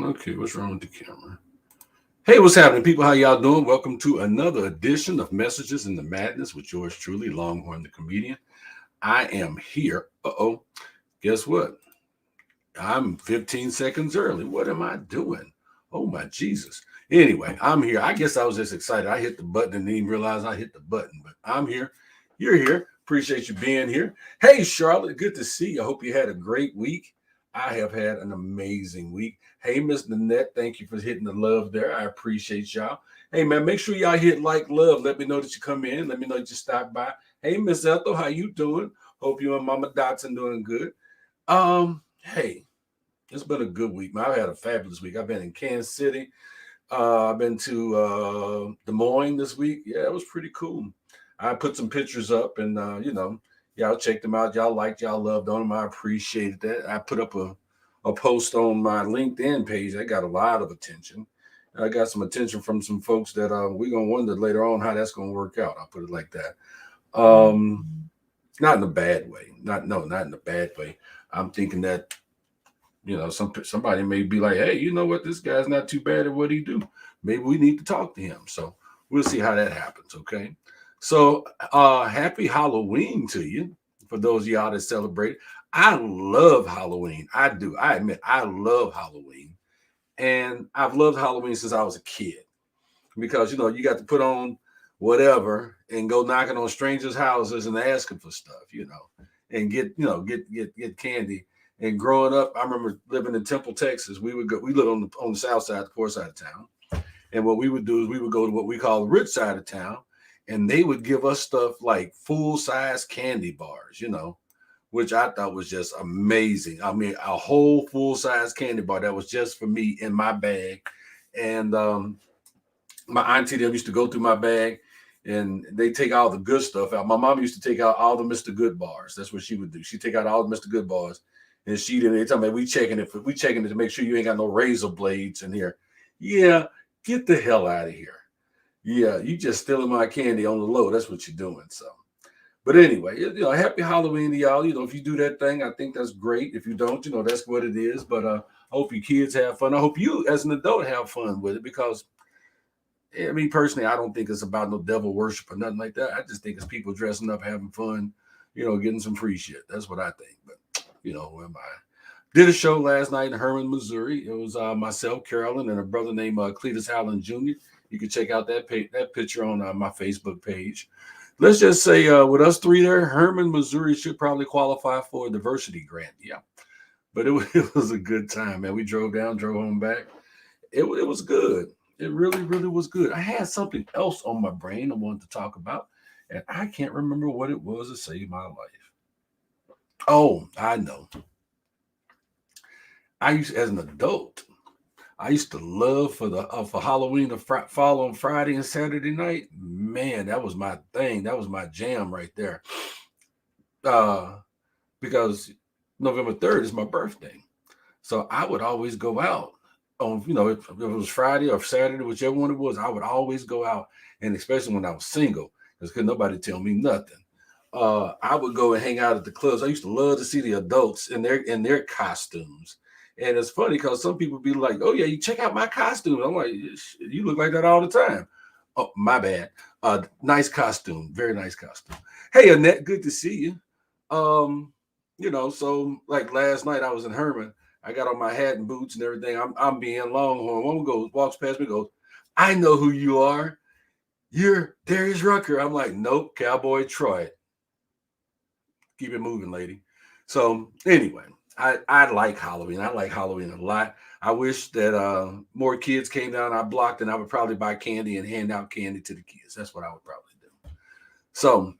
Okay, what's wrong with the camera? Hey, what's happening, people? How y'all doing? Welcome to another edition of Messages in the Madness with yours truly, Longhorn the Comedian. I am here. Uh-oh. Guess what? I'm 15 seconds early. What am I doing? Oh, my Jesus. Anyway, I'm here. I guess I was just excited. I hit the button and didn't even realize I hit the button, but I'm here. You're here. Appreciate you being here. Hey, Charlotte, good to see you. I hope you had a great week. I have had an amazing week. Hey, Miss Nanette, thank you for hitting the love there. I appreciate y'all. Hey, man, make sure y'all hit like love. Let me know that you come in. Let me know that you stop by. Hey, Miss Ethel, how you doing? Hope you and Mama Dotson doing good. Hey, it's been a good week, man. I've had a fabulous week. I've been in Kansas City. I've been to Des Moines this week. Yeah, it was pretty cool. I put some pictures up and, y'all checked them out. Y'all liked, y'all loved on them. I appreciated that. I put up a post on my LinkedIn page. I got a lot of attention. I got some attention from some folks that we're going to wonder later on how that's going to work out. I'll put it like that. Not in a bad way. Not in a bad way. I'm thinking that, somebody may be like, hey, you know what? This guy's not too bad at what he do. Maybe we need to talk to him. So we'll see how that happens. Okay. So happy Halloween to you. For those of y'all that celebrate. I love Halloween. I do. I admit I love Halloween. And I've loved Halloween since I was a kid. Because you got to put on whatever and go knocking on strangers' houses and asking for stuff, and get candy. And growing up, I remember living in Temple, Texas. We lived on the south side, the poor side of town. And what we would do is we would go to what we call the rich side of town, and they would give us stuff like full-size candy bars, which I thought was just amazing. I mean, a whole full-size candy bar that was just for me in my bag. And my auntie them used to go through my bag, and they take all the good stuff out. My mom used to take out all the Mr. Good bars. That's what she would do. She'd take out all the Mr. Good bars. And she didn't. They tell me we checking it to make sure you ain't got no razor blades in here. Yeah, get the hell out of here. Yeah, you just stealing my candy on the low. That's what you're doing. So, but anyway, happy Halloween to y'all. If you do that thing, I think that's great. If you don't, that's what it is. But I hope your kids have fun. I hope you, as an adult, have fun with it because, me personally, I don't think it's about no devil worship or nothing like that. I just think it's people dressing up, having fun, getting some free shit. That's what I think. But who am I? Did a show last night in Herman, Missouri. It was myself, Carolyn, and a brother named Cletus Allen Jr. You can check out that picture on my Facebook page. Let's just say with us three there, Herman, Missouri should probably qualify for a diversity grant. Yeah, but it was a good time, man. We drove home back. It was good. It really, really was good. I had something else on my brain I wanted to talk about, and I can't remember what it was to save my life. Oh, I know. As an adult, I used to love for Halloween to fall on Friday and Saturday night. Man, that was my thing. That was my jam right there. Because November 3rd is my birthday. So I would always go out on, if it was Friday or Saturday, whichever one it was, I would always go out. And especially when I was single, because couldn't nobody tell me nothing. I would go and hang out at the clubs. I used to love to see the adults in their costumes. And it's funny because some people be like, oh, yeah, you check out my costume. I'm like, you look like that all the time. Oh, my bad. Nice costume. Very nice costume. Hey, Annette, good to see you. So like last night I was in Herman. I got on my hat and boots and everything. I'm being Longhorn. One walks past me, goes, I know who you are. You're Darius Rucker. I'm like, nope, Cowboy Troy. Keep it moving, lady. So anyway, I like Halloween. I like Halloween a lot. I wish that more kids came down our block, and I would probably buy candy and hand out candy to the kids. That's what I would probably do. So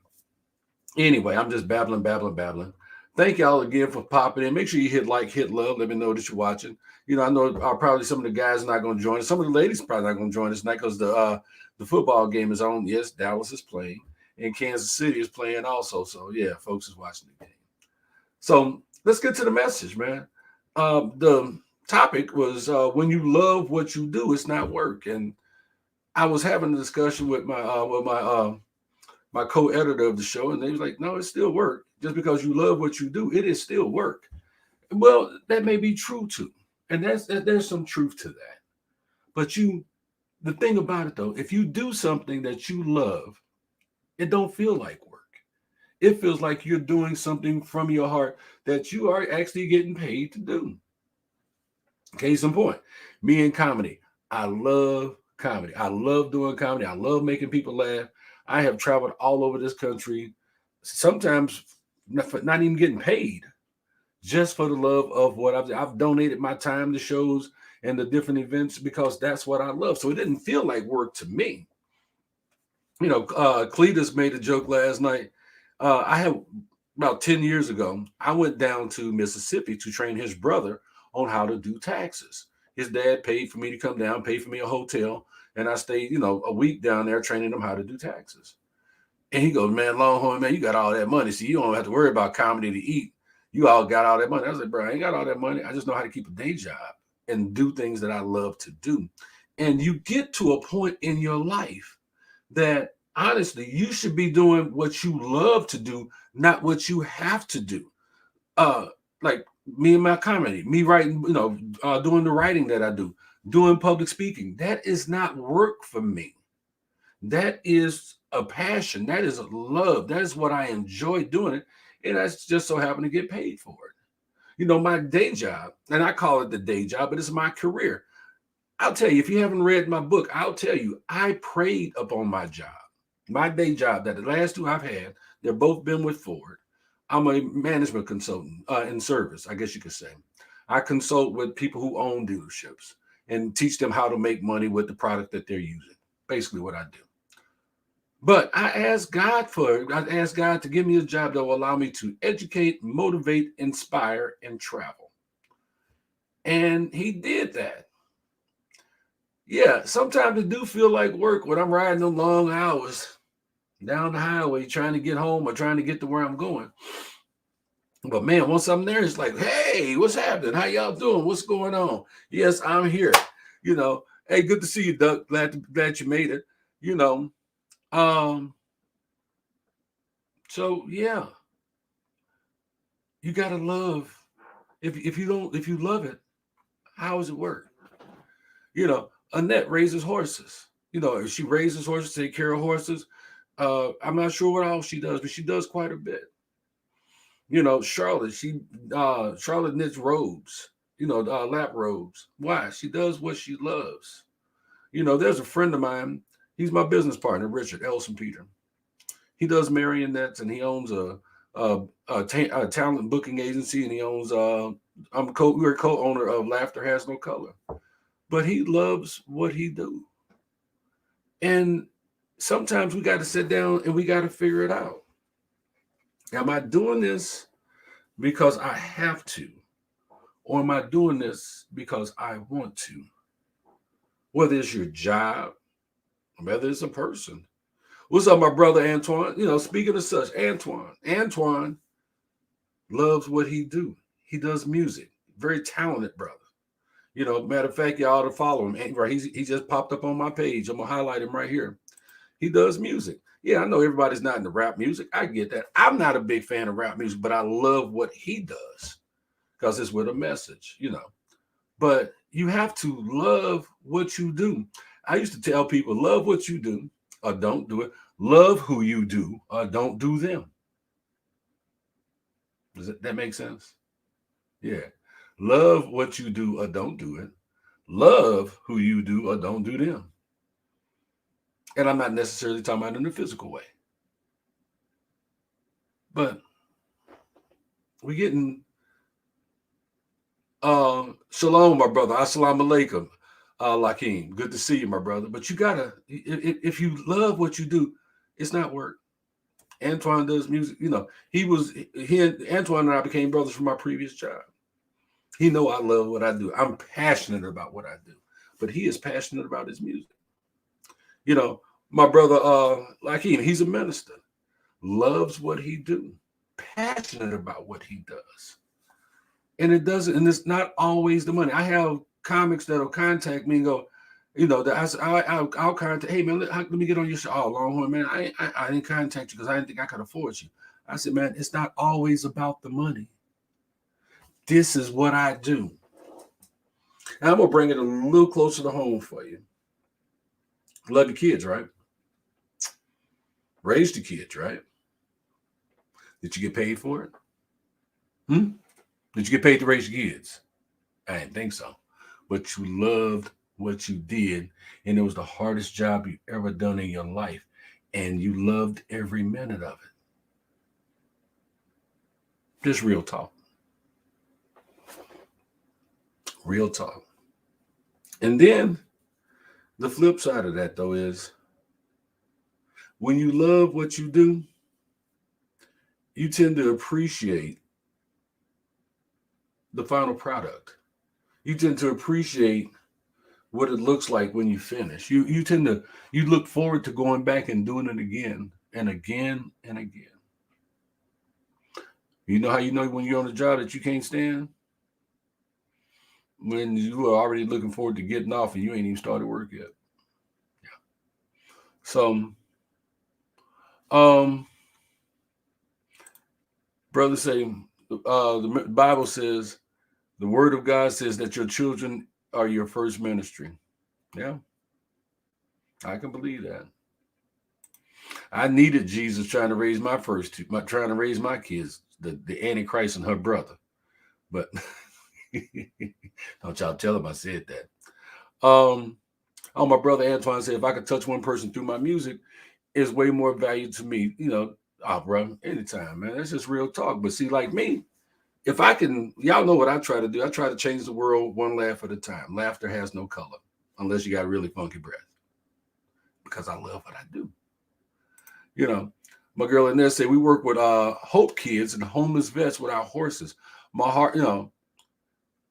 anyway, I'm just babbling. Thank y'all again for popping in. Make sure you hit like, hit love. Let me know that you're watching. I know probably some of the guys are not going to join us. Some of the ladies are probably not going to join us tonight because the football game is on. Yes, Dallas is playing, and Kansas City is playing also. So yeah, folks is watching the game. So let's get to the message, man. The topic was when you love what you do, it's not work. And I was having a discussion with my co-editor of the show, and they was like, no, it's still work. Just because you love what you do, it is still work. Well, that may be true too. And there's some truth to that. But the thing about it though, if you do something that you love, it don't feel like work. It feels like you're doing something from your heart that you are actually getting paid to do. Case in point, me and comedy. I love comedy. I love doing comedy. I love making people laugh. I have traveled all over this country, sometimes not even getting paid, just for the love of what I've donated my time to shows and the different events because that's what I love. So it didn't feel like work to me. Cletus made a joke last night. I have about 10 years ago, I went down to Mississippi to train his brother on how to do taxes. His dad paid for me to come down, paid for me a hotel, and I stayed, a week down there training him how to do taxes. And he goes, man, Longhorn, man, you got all that money. See, you don't have to worry about comedy to eat. You all got all that money. I was like, bro, I ain't got all that money. I just know how to keep a day job and do things that I love to do. And you get to a point in your life that honestly, you should be doing what you love to do, not what you have to do. Like me and my comedy, me writing, doing the writing that I do, doing public speaking. That is not work for me. That is a passion. That is a love. That is what I enjoy doing it. And I just so happen to get paid for it. My day job, and I call it the day job, but it's my career. I'll tell you, if you haven't read my book, I'll tell you, I prayed upon my job. My day job, that the last two I've had, they've both been with Ford. I'm a management consultant in service, I guess you could say. I consult with people who own dealerships and teach them how to make money with the product that they're using. Basically what I do. But I asked God to give me a job that will allow me to educate, motivate, inspire, and travel. And he did that. Yeah, sometimes it do feel like work when I'm riding them long hours down the highway trying to get home or trying to get to where I'm going. But man, once I'm there, it's like, hey, what's happening? How y'all doing? What's going on? Yes, I'm here. Hey, good to see you, Duck. Glad you made it. So yeah, you gotta love. If you love it, how does it work? Annette raises horses. If she raises horses, take care of horses. I'm not sure what else she does, but she does quite a bit. Charlotte, Charlotte knits robes, lap robes. Why? She does what she loves. There's a friend of mine. He's my business partner, Richard Elson Peter. He does marionettes, and he owns a talent booking agency, and he owns. We're co-owner of Laughter Has No Color, but he loves what he do. And sometimes we got to sit down and we got to figure it out. Am I doing this because I have to? Or am I doing this because I want to? Whether it's your job, whether it's a person. What's up, my brother Antoine? Speaking of such, Antoine loves what he do. He does music. Very talented brother. Matter of fact, y'all ought to follow him. Right, he just popped up on my page. I'm gonna highlight him right here. He does music. Yeah, I know everybody's not into rap music. I get that. I'm not a big fan of rap music, but I love what he does because it's with a message, But you have to love what you do. I used to tell people, love what you do or don't do it. Love who you do or don't do them. Does that make sense? Yeah. Love what you do or don't do it. Love who you do or don't do them. And I'm not necessarily talking about in a physical way. But we're getting shalom, my brother. Assalamu alaikum, Lakeem. Good to see you, my brother. But you gotta, if you love what you do, it's not work. Antoine does music. Antoine and I became brothers from my previous job. He know I love what I do. I'm passionate about what I do, but he is passionate about his music. My brother, Lakeem, he's a minister, loves what he do, passionate about what he does. And it's not always the money. I have comics that'll contact me and go, I'll contact, hey man, let me get on your show. Oh, Longhorn, man, I didn't contact you because I didn't think I could afford you. I said, man, it's not always about the money. This is what I do. And I'm going to bring it a little closer to home for you. Love your kids, right? Raise the kids, right? Did you get paid for it? Hmm? Did you get paid to raise your kids? I didn't think so. But you loved what you did, and it was the hardest job you ever done in your life, and you loved every minute of it. Just real talk. Real talk. And then the flip side of that, though, is when you love what you do, you tend to appreciate the final product. You tend to appreciate what it looks like when you finish. You tend to you look forward to going back and doing it again and again and again. You know how you know when you're on a job that you can't stand? When you are already looking forward to getting off and you ain't even started work yet. So um brothers say the Bible says the word of God says that your children are your first ministry. Yeah, I can believe that. I needed Jesus trying to raise my first two, trying to raise my kids, the Antichrist and her brother. But don't y'all tell him I said that. Oh, my brother Antoine said if I could touch one person through my music, it's way more value to me. Bro, anytime, man. That's just real talk. But see, like me, if I can, y'all know what I try to do. I try to change the world one laugh at a time. Laughter has no color unless you got really funky breath. Because I love what I do. My girl in there said we work with Hope Kids and homeless vets with our horses. My heart,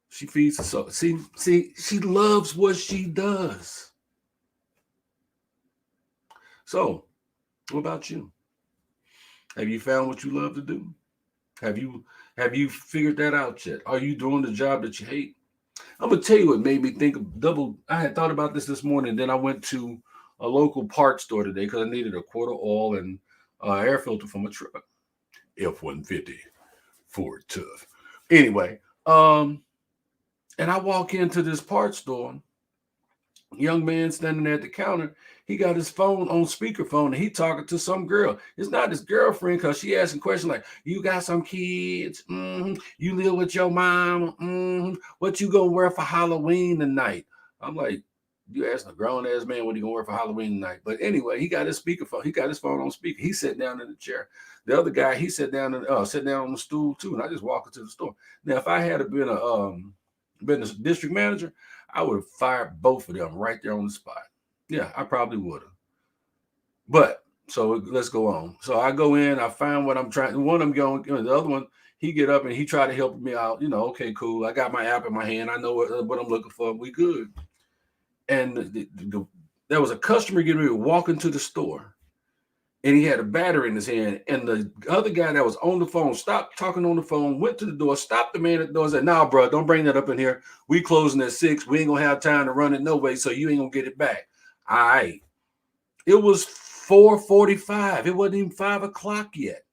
she feeds us. So see, she loves what she does. So, what about you? Have you found what you love to do? Have you figured that out yet? Are you doing the job that you hate? I'm gonna tell you what made me think of double. I had thought about this morning. Then I went to a local parts store today because I needed a quart of oil and air filter for my truck. F-150 Ford Tough. Anyway, and I walk into this parts store. Young man standing there at the counter. He got his phone on speakerphone and he talking to some girl. It's not his girlfriend because she asking questions like, "You got some kids? Mm-hmm. You live with your mom? Mm-hmm. What you gonna wear for Halloween tonight?" I'm like, you asking a grown ass man what he gonna wear for Halloween tonight. But anyway, he got his speakerphone. He got his phone on speaker. He sat down in the chair. The other guy, he sat down on the stool too. And I just walked into the store. Now, if I had been a district manager, I would have fired both of them right there on the spot. Yeah, I probably would have. But so let's go on. So I go in, I find what I'm trying. One of them going, the other one, he get up and he tried to help me out. Okay, cool. I got my app in my hand. I know what I'm looking for. We good. And there was a customer getting ready to walk into the store, and he had a battery in his hand. And the other guy that was on the phone stopped talking on the phone, went to the door, stopped the man at the door, and said, "Nah, bro, don't bring that up in here. We closing at 6. We ain't gonna have time to run it no way, so you ain't gonna get it back." All right. It was 4:45. It wasn't even 5 o'clock yet.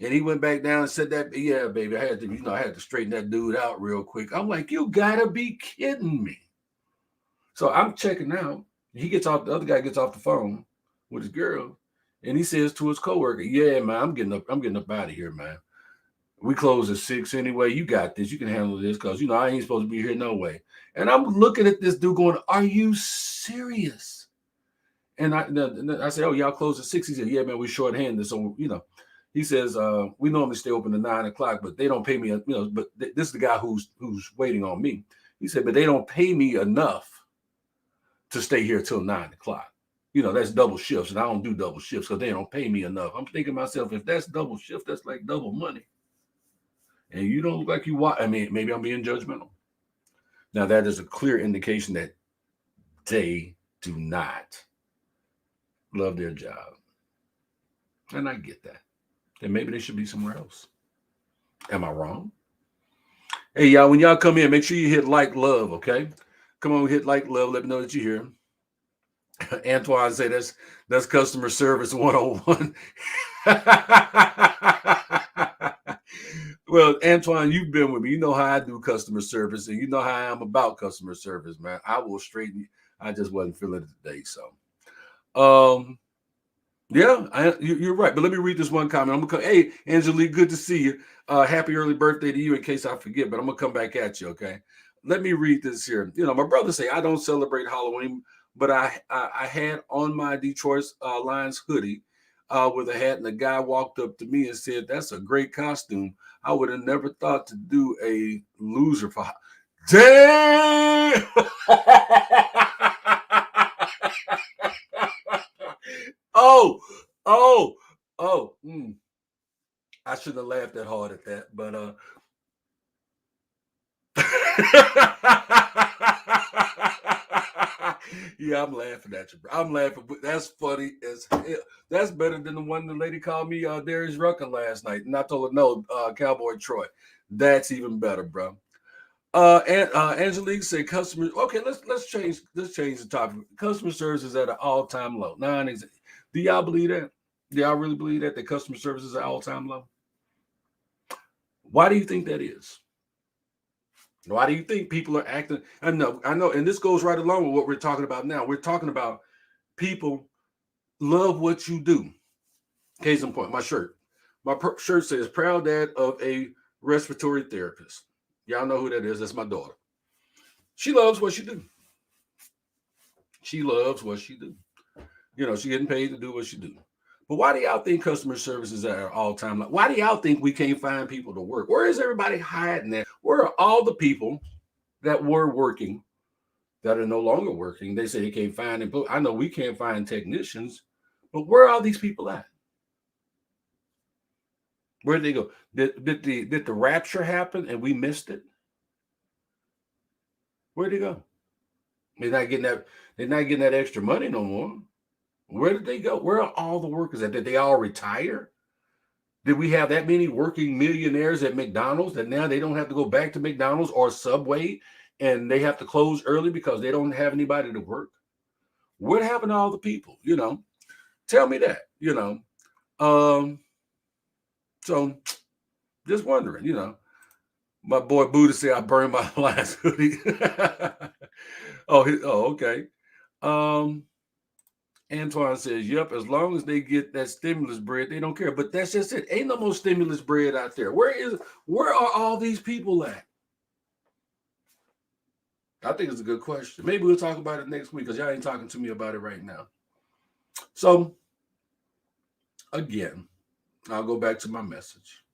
And he went back down and said that, "Yeah, baby, I had to straighten that dude out real quick." I'm like, you gotta be kidding me. So I'm checking out. The other guy gets off the phone with his girl, and he says to his coworker, "Yeah, man, I'm getting up out of here, man. We close at 6 anyway. You got this. You can handle this because I ain't supposed to be here no way." And I'm looking at this dude going, "Are you serious?" And I said, "Oh, y'all close at 6." He said, "Yeah, man, we shorthanded. So, he says, we normally stay open at 9 o'clock, but they don't pay me, but this is the guy who's waiting on me." He said, "But they don't pay me enough to stay here till 9 o'clock. That's double shifts, and I don't do double shifts because they don't pay me enough." I'm thinking to myself, if that's double shift, that's like double money. And you don't look like you want. I mean, maybe I'm being judgmental. Now, that is a clear indication that they do not love their job. And I get that. Then maybe they should be somewhere else. Am I wrong? Hey, y'all, when y'all come in, make sure you hit like, love, okay? Come on, hit like, love. Let me know that you're here. Antoine say that's customer service 101. Well, Antoine, you've been with me. You know how I do customer service, and you know how I am about customer service, man. I will straighten you. I just wasn't feeling it today. So, um, yeah, you're right. But let me read this one comment. I'm gonna come. Hey, Angelique, good to see you. Happy early birthday to you. In case I forget, but I'm gonna come back at you. Okay. Let me read this here. You know, my brother say I don't celebrate Halloween, but I had on my Detroit Lions hoodie with a hat, and the guy walked up to me and said, "That's a great costume. I would have never thought to do a loser for." Damn! oh, oh, oh. I shouldn't have laughed that hard at that, but yeah, I'm laughing at you, bro. I'm laughing, but that's funny as hell. That's better than the one the lady called me Darius Rucker last night. And I told her no, Cowboy Troy. That's even better, bro. And Angelique said customer. Okay, let's change the topic. Customer service is at an all-time low. Do y'all believe that? Do y'all really believe that the customer service is at all-time low? Why do you think that is? Why do you think people are acting? I know, and this goes right along with what we're talking about now. We're talking about people love what you do. Case in point, my shirt. My shirt says "Proud Dad of a Respiratory Therapist." Y'all know who that is. That's my daughter. She loves what she do. She loves what she do. You know, she getting paid to do what she do. But why do y'all think customer service is at an all-time low? Why do y'all think we can't find people to work? Where is everybody hiding at? Where are all the people that were working that are no longer working? They say they can't find employees. I know we can't find technicians, but where are all these people at? Where did they go? Did the rapture happen and we missed it? Where'd they go? They're not getting that. They're not getting that extra money no more. Where did they go? Where are all the workers at? Did they all retire? Did we have that many working millionaires at McDonald's that now they don't have to go back to McDonald's or Subway and they have to close early because they don't have anybody to work? What happened to all the people? Tell me that. So just wondering. My boy Buddha said I burned my last hoodie. Okay. Um, Antoine says, "Yep. As long as they get that stimulus bread, they don't care." But that's just it. Ain't no more stimulus bread out there. Where are all these people at? I think it's a good question. Maybe we'll talk about it next week because y'all ain't talking to me about it right now. So again, I'll go back to my message.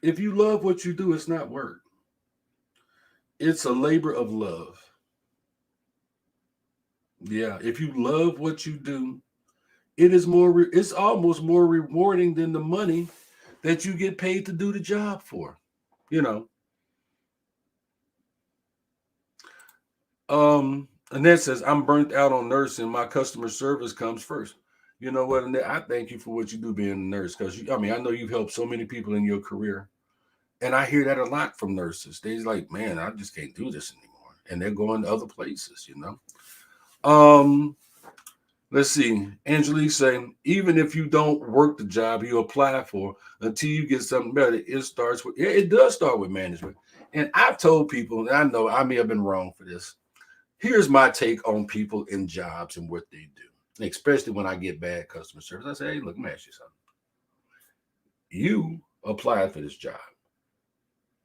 If you love what you do, it's not work. It's a labor of love. Yeah, if you love what you do, it's almost more rewarding than the money that you get paid to do the job for. You know. Annette says, "I'm burnt out on nursing. My customer service comes first." You know what, Annette? I thank you for what you do being a nurse because I know you've helped so many people in your career. And I hear that a lot from nurses. They're like, "Man, I just can't do this anymore." And they're going to other places. Um, let's see. Angelique saying, even if you don't work the job you apply for until you get something better, it does start with management. And I've told people, and I know I may have been wrong for this. Here's my take on people in jobs and what they do, especially when I get bad customer service. I say, "Hey, look, let me ask you something. You applied for this job.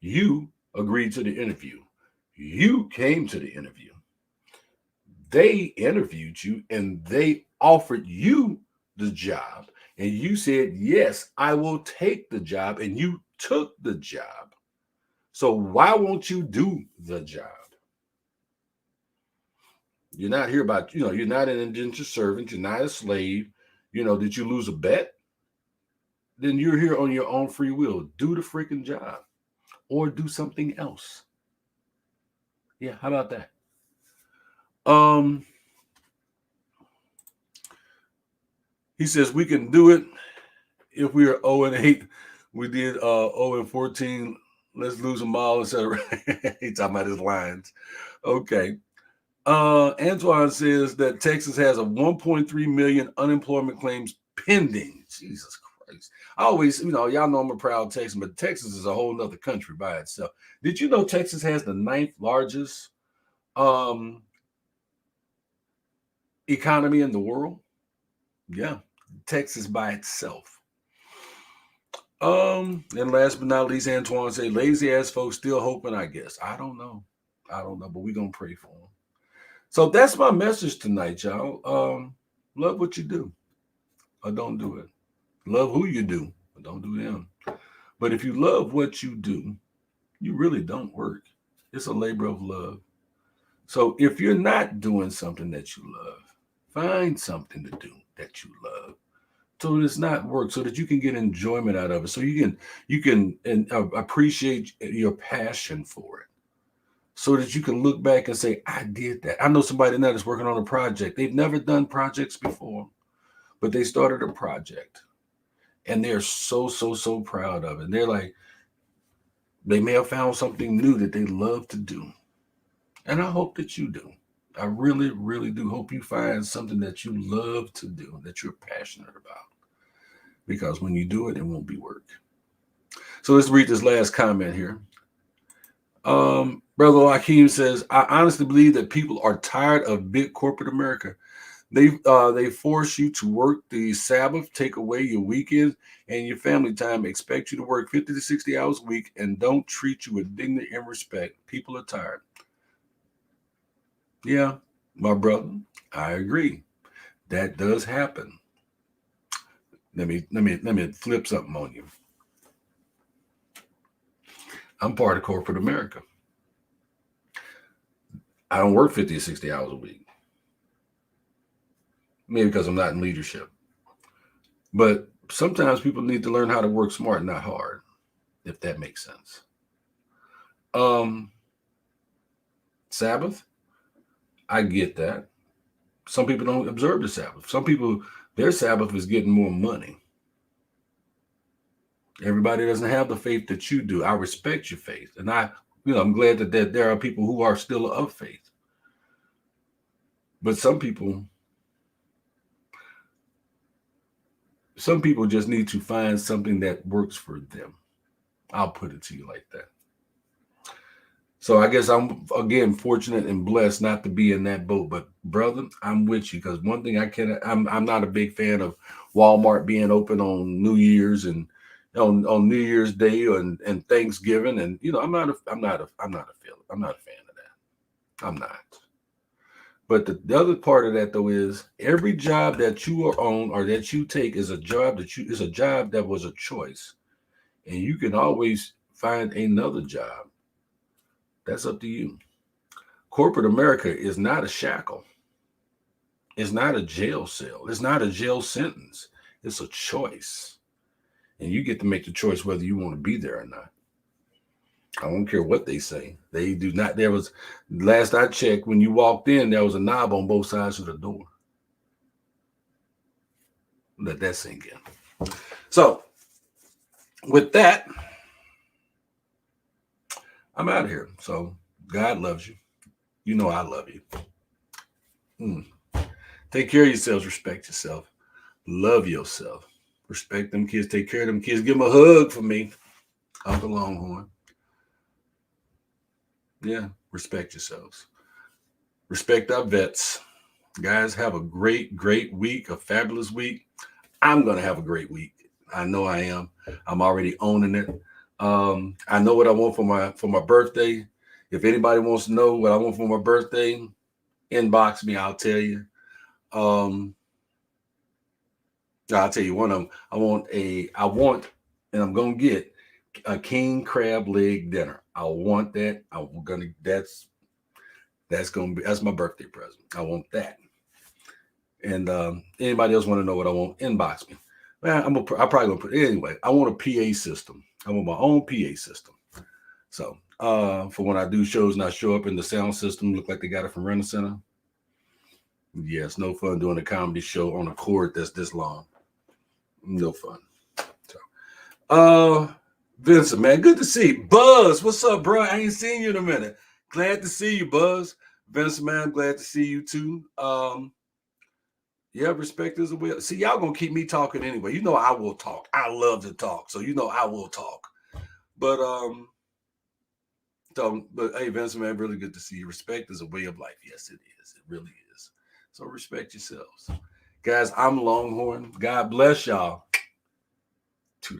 You agreed to the interview. You came to the interview. They interviewed you and they offered you the job. And you said, yes, I will take the job. And you took the job. So why won't you do the job? You're not here about, you're not an indentured servant. You're not a slave. Did you lose a bet? Then you're here on your own free will. Do the freaking job or do something else. Yeah, how about that? He says we can do it if we are 0-8. We did 0-14. Let's lose them all instead of he's talking about his lines. Okay. Antoine says that Texas has a 1.3 million unemployment claims pending. Jesus I always, y'all know I'm a proud Texan, but Texas is a whole nother country by itself. Did you know Texas has the 9th largest economy in the world? Yeah, Texas by itself. And last but not least, Antoine say, lazy ass folks still hoping, I guess. I don't know, but we're gonna pray for them. So that's my message tonight, y'all. Love what you do, or don't do it. Love who you do, or don't do them. But if you love what you do, you really don't work. It's a labor of love. So if you're not doing something that you love, find something to do that you love, so it's not work, so that you can get enjoyment out of it, so you can appreciate your passion for it, so that you can look back and say, I did that. I know somebody now that's working on a project. They've never done projects before, but they started a project, and they're so proud of it. And they're like, they may have found something new that they love to do, and I hope that you do. I really do hope you find something that you love to do, that you're passionate about. Because when you do it, it won't be work. So let's read this last comment here. Brother Hakeem says, I honestly believe that people are tired of big corporate America. They force you to work the Sabbath, take away your weekends and your family time, expect you to work 50 to 60 hours a week, and don't treat you with dignity and respect. People are tired. Yeah, my brother, I agree. That does happen. Let me flip something on you. I'm part of corporate America. I don't work 50 to 60 hours a week. Maybe because I'm not in leadership. But sometimes people need to learn how to work smart, not hard, if that makes sense. Sabbath, I get that. Some people don't observe the Sabbath. Some people, their Sabbath is getting more money. Everybody doesn't have the faith that you do. I respect your faith. And I'm glad that there are people who are still of faith. But some people just need to find something that works for them. I'll put it to you like that. So I guess I'm, again, fortunate and blessed not to be in that boat. But brother, I'm with you, because one thing I'm not a big fan of Walmart being open on New Year's and on New Year's Day and Thanksgiving. And I'm not a fan of that. I'm not. But the other part of that, though, is every job that you are on or that you take is a job that was a choice, and you can always find another job. That's up to you. Corporate America is not a shackle. It's not a jail cell. It's not a jail sentence. It's a choice, and you get to make the choice whether you want to be there or not. I don't care what they say. They do not. There was, last I checked, when you walked in, there was a knob on both sides of the door. Let that sink in. So, with that, I'm out of here. So, God loves you. You know I love you. Take care of yourselves. Respect yourself. Love yourself. Respect them kids. Take care of them kids. Give them a hug for me, Uncle Longhorn. Yeah, respect yourselves. Respect our vets. Guys, have a great week, a fabulous week. I'm going to have a great week. I know I am. I'm already owning it. I know what I want for my birthday. If anybody wants to know what I want for my birthday, inbox me. I'll tell you. I'll tell you one of them. I want, and I'm going to get a king crab leg dinner. I want that. That's my birthday present. I want that. And anybody else want to know what I want? Inbox me. Man, I'm probably gonna put anyway. I want a PA system. I want my own PA system. So for when I do shows and I show up and the sound system look like they got it from Renner Center. Yeah, it's no fun doing a comedy show on a cord that's this long. No fun. So Vincent, man, good to see you. Buzz, what's up, bro? I ain't seen you in a minute. Glad to see you, Buzz. Vincent, man, I'm glad to see you too. Yeah, respect is a way. See, y'all gonna keep me talking anyway. You know I will talk. I love to talk, so you know I will talk. But but hey, Vince, man, really good to see you. Respect is a way of life. Yes, it is. It really is. So respect yourselves, guys. I'm Longhorn. God bless y'all. $2.